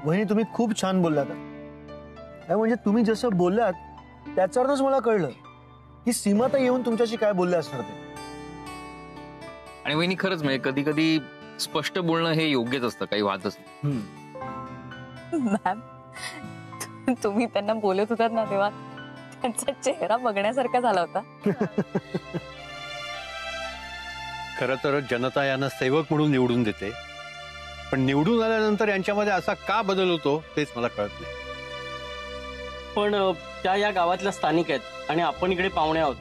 वहिनी तुम्ही खूप छान बोललात. म्हणजे तुम्ही जसं बोललात त्याच्यावरच मला कळलं की सीमाताई येऊन तुमच्याशी काय बोलले असणार ते. आणि वहिनी खरंच म्हणजे कधी कधी स्पष्ट बोलणं हे योग्यच असतं, काही वादच नाही. मॅम, तुम्ही त्यांना बोलत होतात ना तेव्हा त्यांचा चेहरा बघण्यासारखा झाला होता. खरं तर जनता यांना सेवक म्हणून निवडून देते, पण निवडून आल्यानंतर यांच्यामध्ये असा का बदल होतो तेच मला कळत नाही. पण त्या या गावातल्या स्थानिक आहेत आणि आपण इकडे पाहुणे आहोत,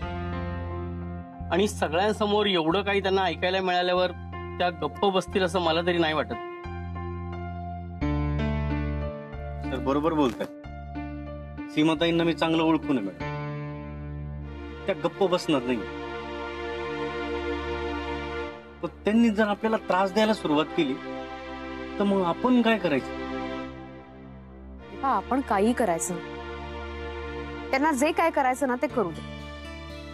आणि सगळ्यांसमोर एवढं काही त्यांना ऐकायला मिळाल्यावर त्या गप्प बसतील असं मला तरी नाही वाटत. तर बरोबर बोलताय. सीमाताईंना मी चांगलं ओळखून आहे मॅडम. त्या गप्प बसणार नाही. पण त्यांनी जर आपल्याला त्रास द्यायला सुरुवात केली तर मग आपण काय करायचं? आपण काही करायचं, त्यांना जे काय करायचं ना ते करू दे.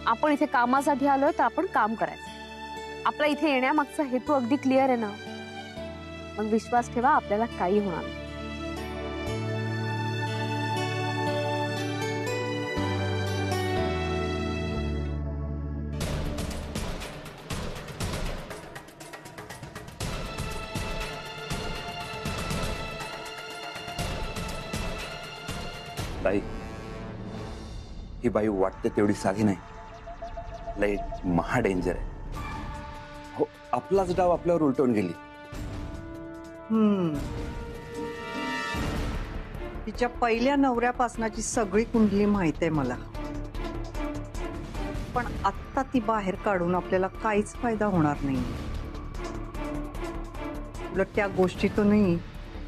आपण इथे कामासाठी आलोय तर आपण काम करायचं. आपला इथे येण्यामागचा हेतू अगदी क्लिअर आहे ना. मग विश्वास ठेवा, आपल्याला काही होणार नाही. ताई, ही बाई वाटते तेवढी साधी नाही, लई महा डेंजर आहे. हो, आपलाच डाव आपल्यावर उलटवून गेली. तिच्या पहिल्या नवऱ्यापासनाची सगळी कुंडली माहित आहे मला, पण आत्ता ती बाहेर काढून आपल्याला काहीच फायदा होणार नाही. उलट त्या गोष्टीतूनही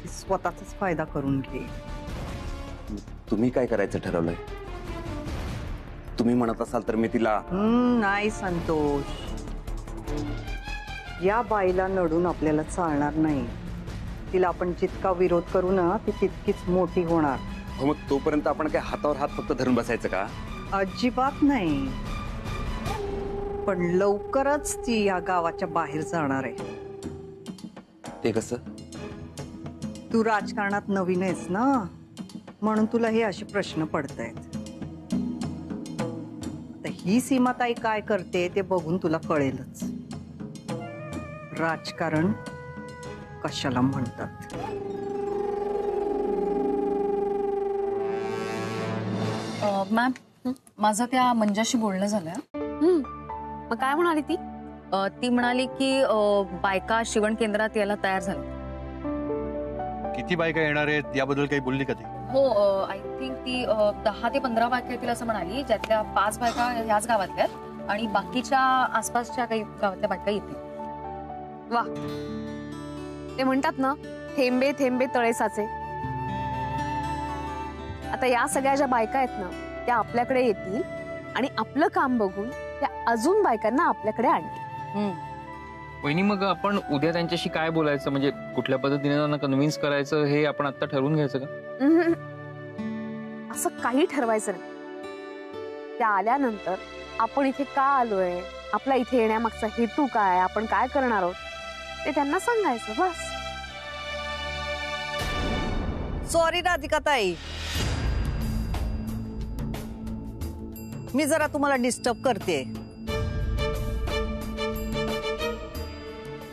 ती स्वतःचाच फायदा करून घे. तुम्ही काय करायचं ठरवलंय? तुम्ही म्हणत असाल तर मी तिला. नाही संतोष, या बाईला नडून आपल्याला चालणार नाही. तिला आपण जितका विरोध करू ना ती तितकीच मोठी होणार. हो, मग तोपर्यंत आपण काय हातावर हात फक्त धरून बसायचं का? अजिबात नाही. पण लवकरच ती या गावाच्या बाहेर जाणार आहे. ते कसं? तू राजकारणात नवीन आहेस ना, म्हणून तुला हे असे प्रश्न पडतायत. आता ही सीमाताई काय करते ते बघून तुला कळेलच. राजकारण कशाला म्हणतात. मॅम, माझं त्या मंजाशी बोलणं झालं. मग काय म्हणाली ती? ती म्हणाली की बायका शिवण केंद्रात यायला तयार झाल्या. किती बायका येणार आहेत याबद्दल काही बोलली का ती? हो, आय थिंक ती 10 ते 15 बायका येतील असं म्हणाली, ज्यातल्या 5 बायका ह्याच गावातल्या आणि बाकीच्या आसपासच्या काही गावातल्या बायका येतील. वा, ते म्हणतात ना, थेंबे थेंबे तळे साचे. आता या सगळ्या ज्या बायका आहेत ना त्या आपल्याकडे येतील आणि आपलं काम बघून त्या अजून बायकांना आपल्याकडे आणतील. वहिनी, मग आपण उद्या त्यांच्याशी काय बोलायचं, म्हणजे कुठल्या पद्धतीने त्यांना कन्व्हिन्स करायचं हे आपण आता ठरवून घ्यायचं का? असं काही ठरवायचं नाही. त्या आल्यानंतर आपण इथे का आलोय, आपला इथे येण्यामागचा हेतू काय, आपण काय करणार आहोत ते त्यांना सांगायचं बस. सॉरी राधिका ताई, मी जरा तुम्हाला डिस्टर्ब करते.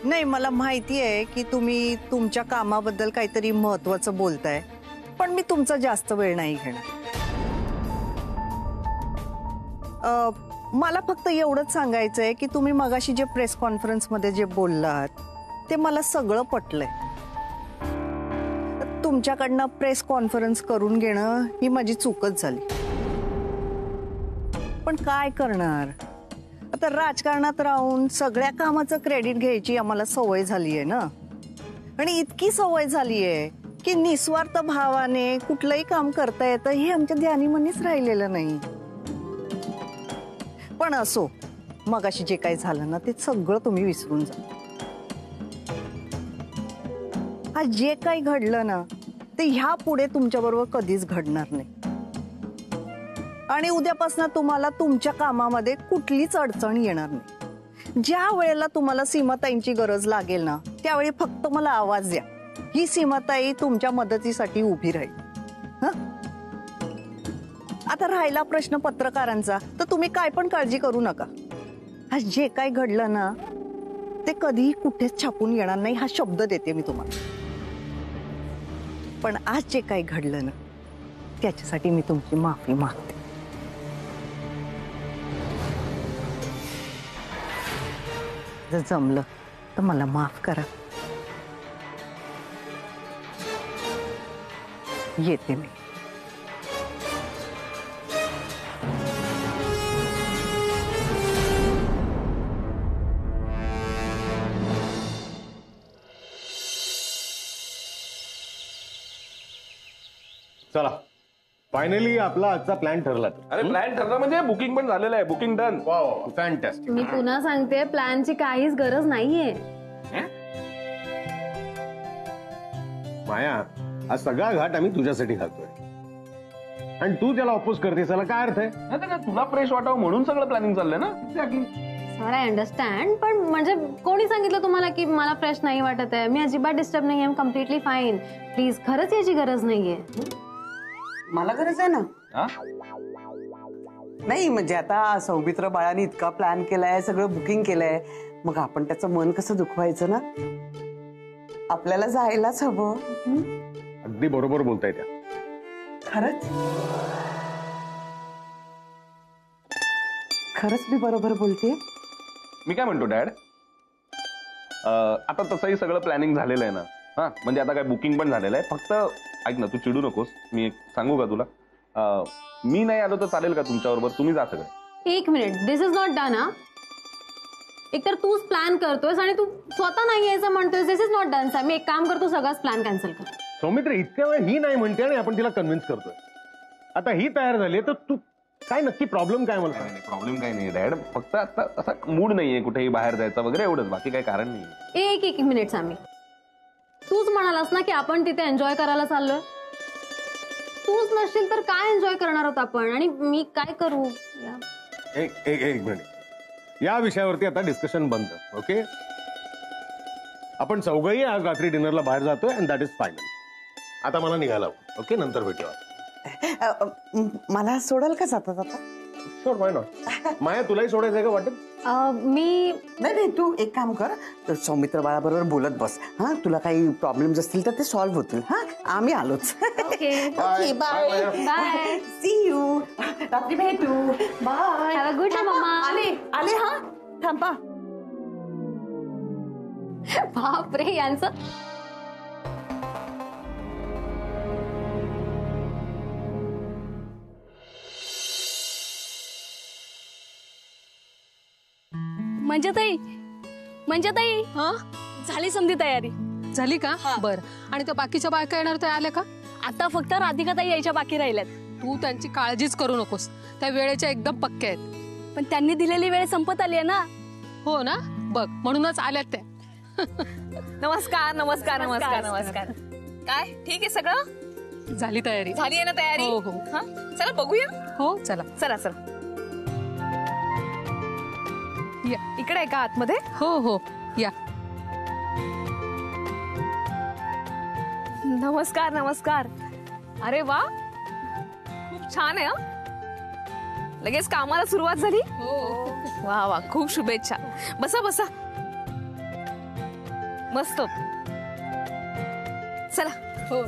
नाही, मला माहिती आहे की तुम्ही तुमच्या कामाबद्दल काहीतरी महत्वाचं बोलताय, पण मी तुमचा जास्त वेळ नाही घेणार. मला फक्त एवढंच सांगायचंय की तुम्ही मगाशी जे प्रेस कॉन्फरन्स मध्ये जे बोललात ते मला सगळं पटलंय. तुमच्याकडनं प्रेस कॉन्फरन्स करून घेणं ही माझी चूकच झाली. पण काय करणार, आता राजकारणात राहून सगळ्या कामाचं क्रेडिट घ्यायची आम्हाला सवय झाली आहे ना, आणि इतकी सवय झाली आहे की निस्वार्थ भावाने कुठलंही काम करता येतं हे आमच्या ध्यानीमनीच राहिलेलं नाही. पण असो, मगाशी जे काही झालं ना ते सगळं तुम्ही विसरून जा. आज जे काही घडलं ना ते ह्या पुढे तुमच्या बरोबर कधीच घडणार नाही. आणि उद्यापासून तुम्हाला तुमच्या कामामध्ये कुठलीच अडचण येणार नाही. ज्या वेळेला तुम्हाला सीमाताईंची गरज लागेल ना त्यावेळी फक्त मला आवाज द्या, ही सीमाताई तुमच्या मदतीसाठी उभी राहील. हं? आता राहिला प्रश्न पत्रकारांचा, तर तुम्ही काय पण काळजी करू नका. आज जे काय घडलं ना ते कधीही कुठेच छापून येणार नाही, हा शब्द देते मी तुम्हाला. पण आज जे काही घडलं ना त्याच्यासाठी मी तुमची माफी मागते. जर जमलं तर मला माफ करा. येते मी. चला फायनली आपला आजचा प्लॅन ठरला. अरे प्लॅन ठरला म्हणजे बुकिंग पण झालेलं आहे. Booking done. Wow fantastic. मी पुन्हा सांगते प्लॅनची काहीच गरज नाहीये. माया हा सगळा घाट आम्ही तुझ्यासाठी घालतोय आणि तू त्याला अपोज करतेस, त्याला काय अर्थ आहे? नाही तर तुला फ्रेश वाटावं म्हणून सगळं प्लॅनिंग चाललंय ना. सर आय अंडरस्टँड, पण म्हणजे कोणी सांगितलं तुम्हाला की मला फ्रेश नाही वाटत आहे? मी अजिबात डिस्टर्ब नाही, I am completely fine. Please, खरंच याची गरज नाहीये. मला गरज आहे ना. नाही म्हणजे आता सौमित्र बाळाने इतका प्लॅन केलाय, सगळं बुकिंग केलंय, मग आपण त्याचं मन कसं दुखवायचं ना. आपल्याला जायलाच हवं. अगदी बरोबर बोलताय त्या. खरंच खरंच मी बरोबर बोलते. मी काय म्हणतो डॅड, आता तसंही सगळं प्लॅनिंग झालेलं आहे ना. हा म्हणजे आता काय बुकिंग पण झालेलं आहे. फक्त ऐक ना, तू चिडू नकोस. मी एक सांगू का तुला, मी नाही आलो तर चालेल का तुमच्याबरोबर? तुम्ही जा सगळे. एक minute, this is not done. हा एकतर तूच प्लॅन करतोयस आणि तू स्वतः नाही यायचं म्हणतोय. दिस इज नॉट डन. मी एक काम करतो, सगळाच प्लॅन कॅन्सल कर. सौमित्र इतक्या वेळ ही नाही म्हणते आणि आपण तिला कन्व्हिन्स करतोय. आता ही तयार झाली तर तू काय नक्की प्रॉब्लेम काय? मला प्रॉब्लेम काय नाही डॅड, फक्त आता असा मूड नाहीये कुठेही बाहेर जायचा वगैरे, एवढंच. बाकी काही कारण नाही. एक मिनिट सामी, तूच म्हणालास ना की आपण तिथे एन्जॉय करायला चाललोय. तूच नसशील तर काय एन्जॉय करणार आहोत आपण, आणि मी काय करू? एक मिनिट, या विषयावरती आता डिस्कशन बंद. ओके, आपण चौघही आज रात्री डिनरला बाहेर जातोय अँड दॅट इज फायनल. आता मला निघायला हवं. ओके, नंतर भेटूया. मला सोडाल का जाता जाता? Sure, why not. माया तुलाही सोडायचंय का वाटत? मी नाही, तू एक काम कर, सौमित्र बाळाबरोबर बोलत बस. हा, तुला काही प्रॉब्लेम्स असतील तर ते सॉल्व्ह होतील. हा, आम्ही आलोच. Okay, bye bye. See you. रात्री भेटू. Bye. Have a good day mamma. आले. हा, थांबा. बापरे, यांचं मंजाताई झाली समधी तयारी झाली का? बर. आणि त्या बाकीच्या बायका येणार त्या आल्या का? आता फक्त राधिकाताई यायच्या बाकी राहिल्यात. तू त्यांची काळजीच करू नकोस, त्या वेळेच्या एकदम पक्क्या आहेत. पण त्यांनी दिलेली वेळ संपत आली आहे ना. हो ना, बघ म्हणूनच आल्यात त्या. नमस्कार नमस्कार नमस्कार नमस्कार. काय ठीक आहे सगळं? झाली तयारी? झाली आहे ना तयारी? हो हो. चला बघूया. हो चला चला चला. इकडे आहे का आतमध्ये? हो हो या. नमस्कार नमस्कार. अरे वा, खूप छान आहे. लगेच कामाला सुरुवात झाली? वा वा, खूप शुभेच्छा. बसा बसा. मस्त. चला. हो.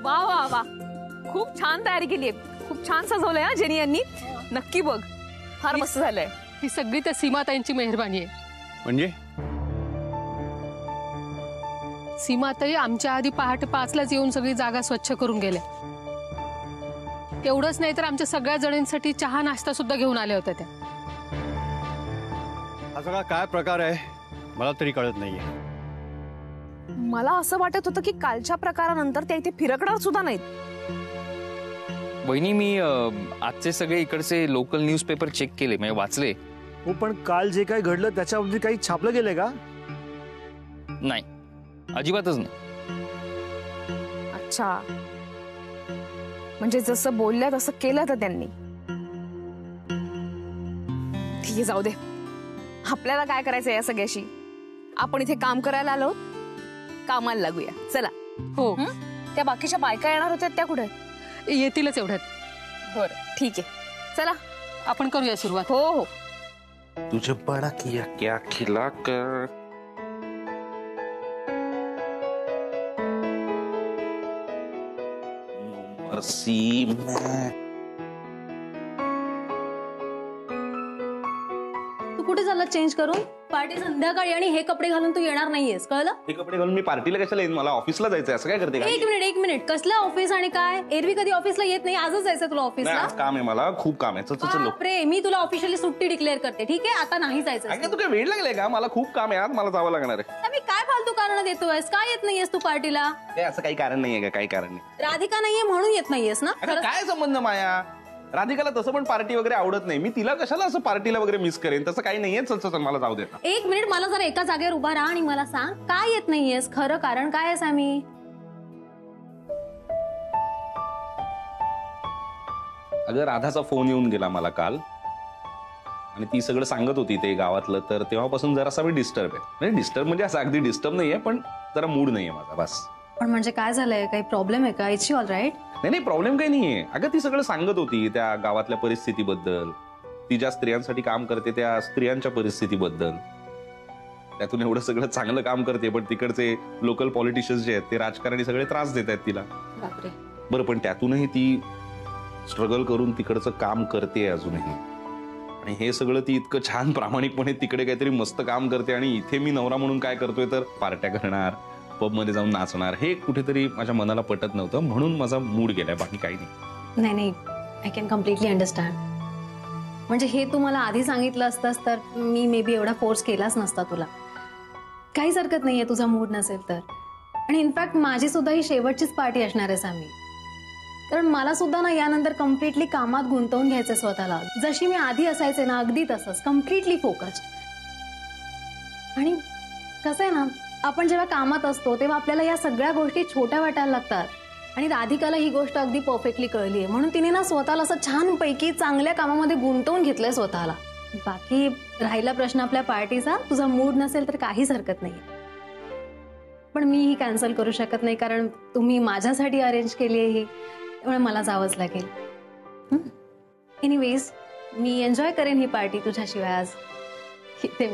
वा वा वा, खूप छान तयारी केली आहे. खूप छान सजवलंय हा जेनी यांनी. नक्की बघ, फार मस्त झालंय. ही सगळी त्या सीमाताईंची मेहरबानी आहे. म्हणजे सीमाताई आमच्या आधी पहाटे 5लाच येऊन सगळी जागा स्वच्छ करून गेल्या. एवढंच नाही तर आमच्या सगळ्या जणींसाठी चहा नाश्ता सुद्धा घेऊन आल्या होत्या त्या. हा सगळा काय प्रकार आहे मला तरी कळत नाहीये. मला असं वाटत होतं की कालच्या प्रकारानंतर त्या इथे फिरकणार सुद्धा नाहीत. वहिनी, मी आजचे सगळे इकडचे लोकल न्यूजपेपर चेक केले, म्हणजे वाचले. हो, पण काल जे काही घडलं त्याच्यावरती काही छापलं गेलंय का? नाही, अजिबातच नाही. अच्छा, म्हणजे जसं बोलल्या तसं केलं तर त्यांनी. ठीक आहे, जाऊ दे. आपल्याला काय करायचं या सगळ्याशी? आपण इथे काम करायला आलो, कामाला लागूया. चला. हो. त्या बाकीच्या बायका येणार होत्या त्या कुठे? येतीलच एवढ्यात. बरं ठीक आहे, चला आपण करूया सुरुवात. हो हो. तुझे बड़ा किया क्या खिला कर. मर्सी तू कुठे चालला चेंज करून? पार्टी संध्याकाळी आणि हे कपडे घालून तू येणार नाहीयेस, कळलं? हे कपडे घालून मी पार्टीला कशाला येईन? मला ऑफिसला जायचंय. असं काय करते? एक मिनिट कसलं ऑफिस आणि काय? एरवी कधी ऑफिसला येत नाही, आजच जायचं तुला ऑफिसला? आज काम आहे मला, खूप काम आहे. चल बापरे, मी तुला ऑफिशियली सुट्टी डिक्लेअर करते. ठीक आहे, आता नाही जायचं. तू काय वेळ लागलाय का? मला खूप काम आहे आज, मला जावं लागणार आहे. मी काय फालतू कारण देतोयस? काय येत नाहीयेस तू पार्टीला? असं काही कारण नाहीये का? काही कारण नाही. राधिका नाहीये म्हणून येत नाहीयेस ना? काय संबंध माया? राधिकाला तसं पण पार्टी वगैरे आवडत नाही. मी तिला कशाला असं पार्टीला वगैरे मिस करेन? तसं काही नाहीये. चल मला जाऊ दे. एक मिनिट, मला जरा एका जागेवर उभा राहा आणि मला सांग, काय येत नाहीयेस? खरं कारण काय आहे सॅमी? अगं राधाचा फोन येऊन गेला मला काल आणि ती सगळं सांगत होती ते गावातलं. तर तेव्हापासून जरासा मी डिस्टर्ब आहे. डिस्टर्ब म्हणजे असं अगदी डिस्टर्ब नाहीये, पण जरा मूड नाहीये माझा, बस. पण म्हणजे काय झालंय? काही प्रॉब्लेम आहे का? It's all right? नाही प्रॉब्लेम काही नाहीये. अगं ती सगळं सांगत होती त्या गावातल्या परिस्थितीबद्दल, ती ज्या स्त्रियांसाठी काम करते त्या स्त्रियांच्या परिस्थितीबद्दल. त्यातून एवढं सगळं चांगलं काम करते, पण तिकडचे लोकल पॉलिटिशियन्स जे आहेत ते राजकारणी सगळे त्रास देत आहेत तिला. बरं, पण त्यातूनही ती स्ट्रगल करून तिकडचं काम करते अजूनही. आणि हे सगळं ती इतकं छान प्रामाणिकपणे तिकडे काहीतरी मस्त काम करते आणि इथे मी नवरा म्हणून काय करतोय तर पार्ट्या करणार, पब मध्ये जाऊन नाचणार. हे कुठेतरी माझ्या मनाला पटत नव्हतं, म्हणून माझा मूड गेलाय, बाकी काही नाही. नाही, आय कॅन कम्प्लिटली अंडरस्टँड. म्हणजे हे तू मला आधी सांगितलं असतंस तर मी मे बी एवढा फोर्स केलाच नसता तुला. काहीच हरकत नाहीये तुझा मूड नसेल तर. आणि इनफॅक्ट माझी सुद्धा ही शेवटचीच पार्टी असणार आहे सामी. कारण मला सुद्धा ना यानंतर कम्प्लिटली कामात गुंतवून घ्यायचं स्वतःला. जशी मी आधी असायचे ना, अगदी तसंच कम्प्लिटली फोकस्ड. आणि कसं आहे ना, आपण जेव्हा कामात असतो तेव्हा आपल्याला या सगळ्या गोष्टी छोट्या वाटायला लागतात. आणि राधिकाला ही गोष्ट अगदी परफेक्टली कळली आहे, म्हणून तिने ना स्वतःला असं छानपैकी चांगल्या कामामध्ये गुंतवून घेतलंय स्वतःला. बाकी राहिला प्रश्न आपल्या पार्टीचा, तुझा मूड नसेल तर काहीच हरकत नाही. पण मी ही कॅन्सल करू शकत नाही, कारण तुम्ही माझ्यासाठी अरेंज केली आहे ही, त्यामुळे मला जावंच लागेल. एनिवेज, मी एन्जॉय करेन ही पार्टी तुझ्याशिवाय आज. इथे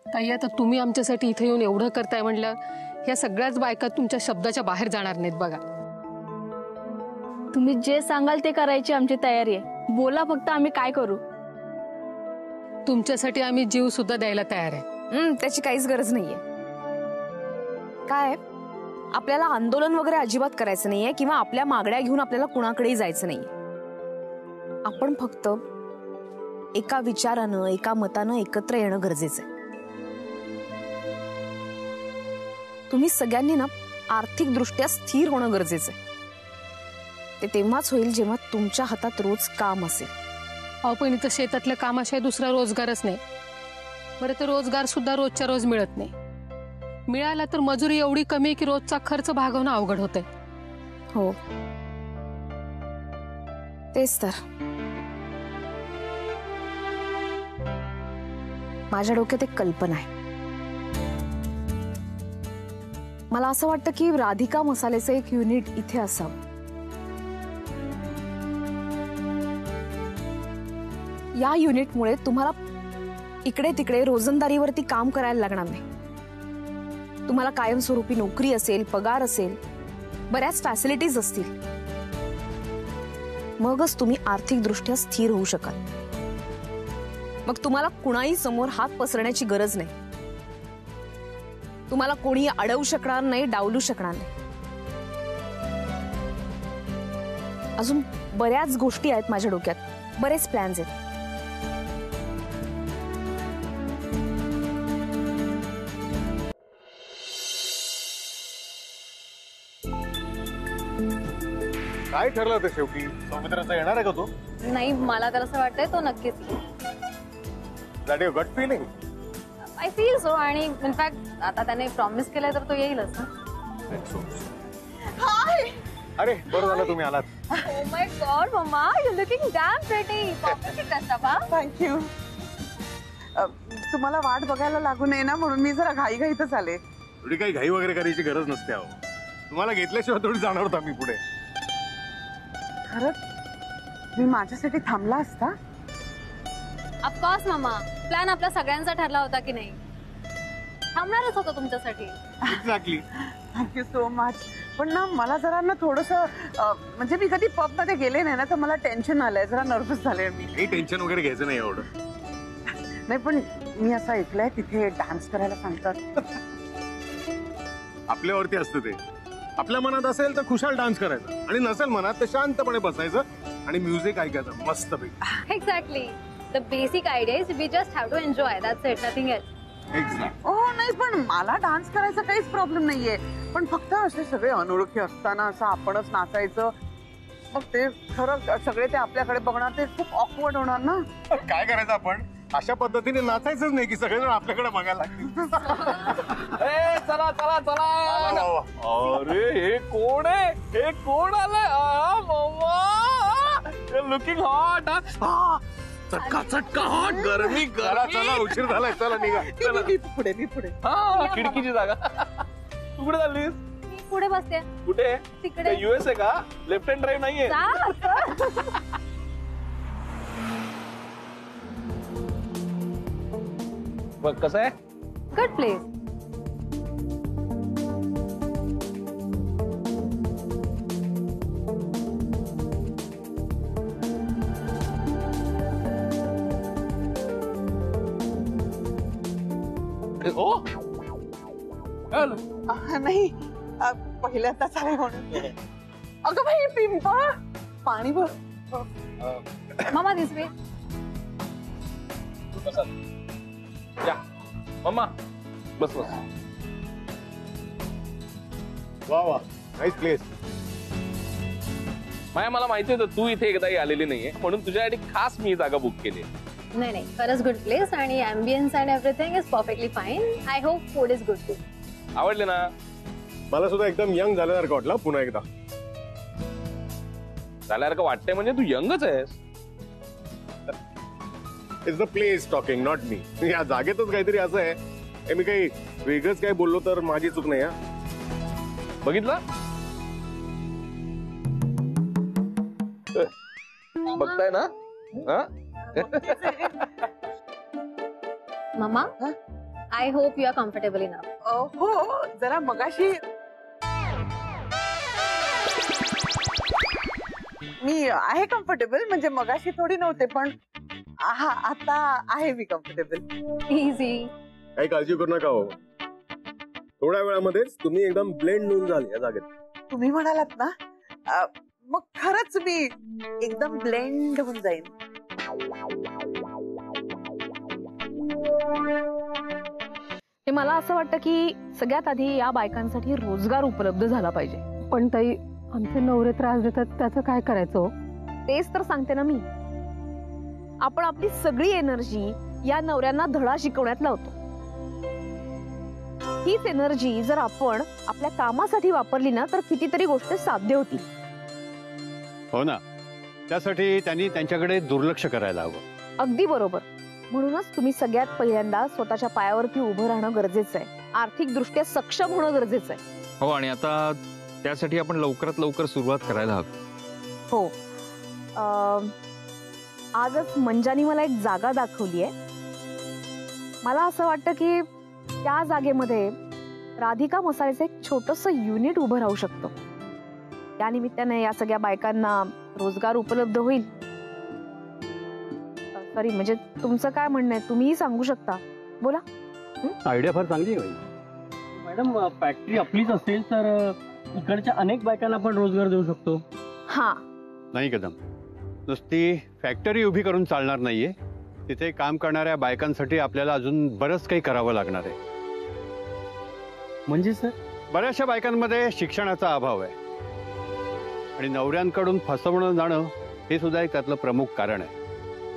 ताई, आता तुम्ही आमच्यासाठी इथे येऊन एवढं करताय म्हणलं, या सगळ्याच बायका तुमच्या शब्दाच्या बाहेर जाणार नाहीत बघा. तुम्ही जे सांगाल ते करायची आमची तयारी आहे. बोला फक्त, आम्ही काय करू. तुमच्यासाठी आम्ही जीव सुद्धा द्यायला तयार आहे. त्याची काहीच गरज नाहीये. काय आपल्याला आंदोलन वगैरे अजिबात करायचं नाहीये किंवा आपल्या मागण्या घेऊन आपल्याला कुणाकडेही जायचं नाहीये. आपण फक्त एका विचारानं, एका मतानं एकत्र येणं गरजेचं आहे. तुम्ही सगळ्यांनी ना आर्थिक दृष्ट्या स्थिर होणं गरजेचं आहे. ते तेव्हाच होईल जेव्हा तुमच्या हातात रोज काम असेल. अहो, पण इथं शेतातल्या कामाशिवाय दुसरा रोजगारच नाही. बरं, तर रोजगार सुद्धा रोजच्या रोज मिळत नाही. मिळाला तर मजुरी एवढी कमी की रोजचा खर्च भागवणं अवघड होतंय. हो, तेच तर. माझ्या डोक्यात एक कल्पना आहे. मला असं वाटतं की राधिका मसाल्याचं एक युनिट इथे असावं. या युनिटमुळे तुम्हाला इकडे तिकडे रोजंदारीवरती काम करायला लागणार नाही. तुम्हाला कायमस्वरूपी नोकरी असेल, पगार असेल, बऱ्याच फॅसिलिटीज असतील. मगच तुम्ही आर्थिक दृष्ट्या स्थिर होऊ शकाल. मग तुम्हाला कुणाही समोर हात पसरण्याची गरज नाही. तुम्हाला कोणी अडवू शकणार नाही, डावलू शकणार नाही. अजून बऱ्याच गोष्टी आहेत माझ्या डोक्यात, बरेच प्लॅन्स आहेत. काय ठरलं ते शेवटी? सौमित्राचा येणार आहे का तो? नाही, मला तर असं वाटतंय तो नक्कीच. That your gut feeling? I feel so. आणि इनफॅक्ट आता त्याने प्रॉमिस केलंय तर तो येईलच ना. हाय, अरे बरं झालं तुम्ही आलात. Oh my God, Mama, you're looking damn pretty. Perfectly dressed up, huh? Thank you. तुम्हाला वाट बघायला लागू नये ना म्हणून मी जरा घाईघाईतच आले. थोडी काही घाई वगैरे करायची गरज नसते अहो. तुम्हाला घेतल्याशिवाय थोडी जाणार होता मी पुढे. खरंच मी माझ्यासाठी थांबला असता. ऑफकोर्स मामा, प्लॅन आपल्या सगळ्यांचा ठरला होता की नाही? थांबणारच होतो तुमच्यासाठी. एक्झॅक्टली. Thank you so much. पण ना मला जरा ना थोडस म्हणजे मी कधी पब मध्ये गेले नाही ना तर मला टेन्शन आलंय, जरा नर्वस झाले मी. काही टेन्शन वगैरे घ्यायचं नाही एवढं. नाही पण मी असं ऐकलंय तिथे डान्स करायला सांगतात. आपल्यावरती असतं ते. आपल्या मनात असेल तर खुशाल डान्स करायचा आणि नसेल मनात तर शांतपणे बसायचं आणि म्युझिक ऐकायचं मस्त पैकी. Exactly. The basic idea is we just have to enjoy, that's it, nothing else. हो नाही पण मला डान्स करायचा काहीच प्रॉब्लेम नाहीये, पण फक्त असे सगळे अनोळखी असताना असं आपणच नाचायचं, मग ते खरं सगळे ते आपल्याकडे बघणार, ते खूप ऑकवर्ड होणार ना. काय करायचं आपण? अशा पद्धतीने नाचायचंच नाही की सगळेजण आपल्याकडे बघायला लागतील. चला चला चला. अरे हे कोण आहे? हे कोण आलंय? Looking hot. चटका चटका हॉट. गरमी गरमी. चला उशीर झालाय, चला निघा. पुढे मी पुढे. हा खिडकीची जागा. तू कुठे चाललीस? पुढे बसते. कुठे? तिकडे. US आहे का? लेफ्ट हँड ड्राईव्ह नाहीये. बघ कसं आहे. Good place. ओ नाही पहिल्यांदाच आहे म्हणून. अगं बाई पिंपळ, पाणी भर. मामा दिस वे. या मम्मा बस बस. वा वा, नाईस प्लेस. माया मला माहिती होतं तू इथे एकदाही आलेली नाहीये, म्हणून तुझ्यासाठी खास मी जागा बुक केली. नाही नाही, खरंच गुड प्लेस आणि ambience and everything is perfectly fine. I hope food is good too. आवडले ना? मला सुद्धा एकदम यंग झाल्यासारखं वाटलं पुन्हा एकदा. झाल्यासारखं वाटतंय म्हणजे तू यंगच आहेस. It's the place talking, not me. या जागेतच काहीतरी असं आहे, मी काही वेगळंच काही बोललो तर माझी चूक नाही. बघितलं? बघताय ना? मामा, I hope you are comfortable enough. हो जरा मगाशी मी आहे कम्फर्टेबल, म्हणजे मगाशी थोडी नव्हते, पण आता आहे मी कम्फर्टेबल. इझी. काही काळजी करू नका हो, थोड्या वेळामध्येच तुम्ही एकदम ब्लेंड होऊन जाल या जागेत. तुम्ही म्हणालात ना, मग खरंच मी एकदम ब्लेंड होऊन जाईन. हे मला असं वाटतं की सगळ्यात आधी या बायकांसाठी रोजगार उपलब्ध झाला पाहिजे. पण ताई, आमचे नवरे त्रास देतात, त्याचं काय करायचं? तेच तर सांगते ना मी. आपण आपली सगळी एनर्जी या नवऱ्यांना धडा शिकवण्यात लावतो. हीच एनर्जी जर आपण आपल्या कामासाठी वापरली ना तर कितीतरी गोष्टी साध्य होतील. हो ना, त्यासाठी त्यांनी त्यांच्याकडे दुर्लक्ष करायला हवं. अगदी बरोबर. म्हणूनच तुम्ही सगळ्यात पहिल्यांदा स्वतःच्या पायावरती उभं राहणं गरजेचं आहे. आर्थिक दृष्ट्या सक्षम होणं गरजेचं आहे. हो, आणि आता त्यासाठी आपण लवकरात लवकर सुरुवात करायला हवी. हो. आजच मंजानी मला एक जागा दाखवली आहे. मला असं वाटतं की त्या जागेमध्ये राधिका मसाल्याचं एक छोटंसं युनिट उभं राहू शकतं. या निमित्ताने या सगळ्या बायकांना रोजगार उपलब्ध होईल. सॉरी, म्हणजे तुमचं काय म्हणणं आहे तुम्हीही सांगू शकता, बोला. आयडिया फार चांगली आहे मॅडम. फॅक्टरी आपलीच असेल तर इकडच्या अनेक बायकांना आपण रोजगार देऊ शकतो. हा नाही कदम, नुसती फॅक्टरी उभी करून चालणार नाहीये. तिथे काम करणाऱ्या बायकांसाठी आपल्याला अजून बरंच काही करावं लागणार आहे. म्हणजे सर, बऱ्याचशा बायकांमध्ये शिक्षणाचा अभाव आहे आणि नवऱ्यांकडून फसवणं जाणं हे सुद्धा एक त्यातलं प्रमुख कारण आहे.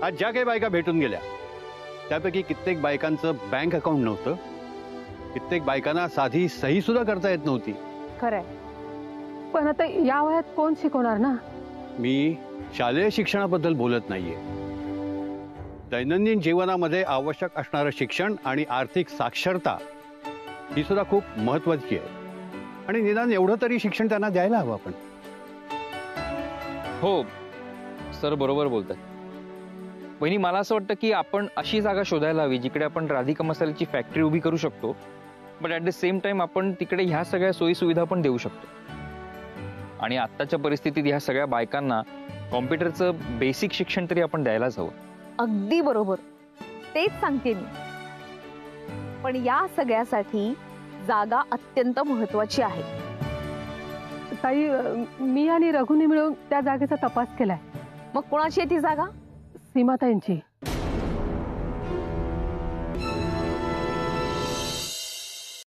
आज ज्या काही बायका भेटून गेल्या त्यापैकी कित्येक बायकांचं बँक अकाउंट नव्हतं, कित्येक बायकांना साधी सही सुद्धा करता येत नव्हती. खरंय. पण आता या वयात कोण शिकवणार ना? मी शालेय शिक्षणाबद्दल बोलत नाहीये. दैनंदिन जीवनामध्ये आवश्यक असणारं शिक्षण आणि आर्थिक साक्षरता ही सुद्धा खूप महत्वाची आहे. आणि निदान एवढं तरी शिक्षण त्यांना द्यायला हवं आपण. हो सर, बरोबर बोलतात. वहिनी, मला असं वाटतं की आपण अशी जागा शोधायला हवी जिकडे आपण राधिका मसाल्याची फॅक्टरी उभी करू शकतो, but at the same time आपण तिकडे ह्या सगळ्या सोयी सुविधा पण देऊ शकतो. आणि आत्ताच्या परिस्थितीत ह्या सगळ्या बायकांना कॉम्प्युटरचं बेसिक शिक्षण तरी आपण द्यायलाच हवं. अगदी बरोबर, तेच सांगते मी. पण या सगळ्यासाठी जागा अत्यंत महत्वाची आहे. ताई, मी आणि रघुनी मिळून त्या जागेचा तपास केलाय. मग कोणाची आहे ती जागा? सीमाताईंची.